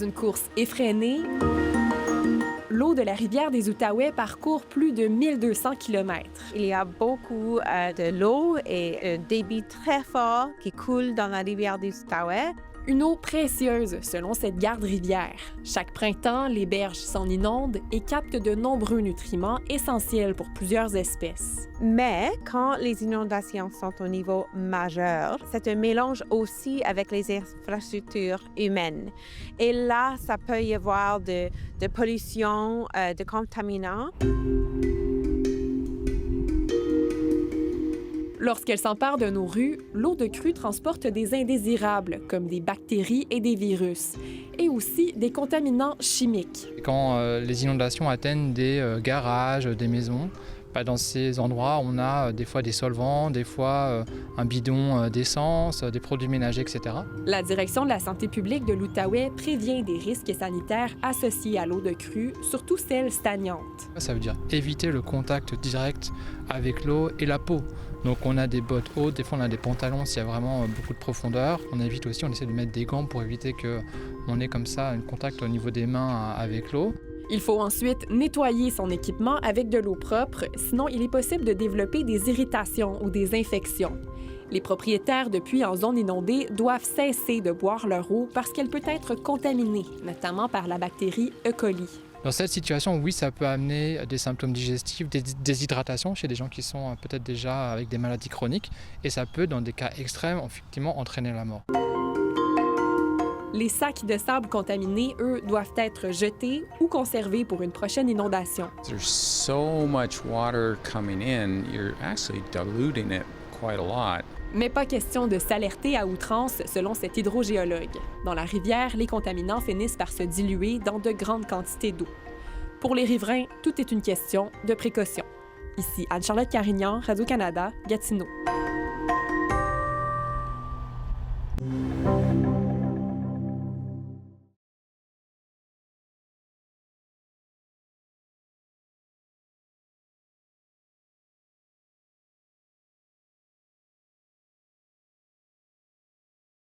une course effrénée, l'eau de la rivière des Outaouais parcourt plus de 1200 km. Il y a beaucoup de l'eau et un débit très fort qui coule dans la rivière des Outaouais. Une eau précieuse, selon cette garde-rivière. Chaque printemps, les berges s'en inondent et captent de nombreux nutriments essentiels pour plusieurs espèces. Mais quand les inondations sont au niveau majeur, c'est un mélange aussi avec les infrastructures humaines. Et là, ça peut y avoir de pollution, de contaminants. Lorsqu'elle s'empare de nos rues, l'eau de crue transporte des indésirables, comme des bactéries et des virus, et aussi des contaminants chimiques. Quand les inondations atteignent des garages, des maisons, dans ces endroits, on a des fois des solvants, des fois un bidon d'essence, des produits ménagers, etc. La Direction de la santé publique de l'Outaouais prévient des risques sanitaires associés à l'eau de crue, surtout celle stagnante. Ça veut dire éviter le contact direct avec l'eau et la peau. Donc on a des bottes hautes, des fois on a des pantalons s'il y a vraiment beaucoup de profondeur. On évite aussi, on essaie de mettre des gants pour éviter qu'on ait comme ça un contact au niveau des mains avec l'eau. Il faut ensuite nettoyer son équipement avec de l'eau propre, sinon il est possible de développer des irritations ou des infections. Les propriétaires de puits en zone inondée doivent cesser de boire leur eau parce qu'elle peut être contaminée, notamment par la bactérie E. coli. Dans cette situation, oui, ça peut amener des symptômes digestifs, des déshydratations chez des gens qui sont peut-être déjà avec des maladies chroniques, et ça peut, dans des cas extrêmes, effectivement entraîner la mort. Les sacs de sable contaminés, eux, doivent être jetés ou conservés pour une prochaine inondation. There's so much water coming in, you're actually diluting it quite a lot. Mais pas question de s'alerter à outrance, selon cet hydrogéologue. Dans la rivière, les contaminants finissent par se diluer dans de grandes quantités d'eau. Pour les riverains, tout est une question de précaution. Ici Anne-Charlotte Carignan, Radio-Canada, Gatineau.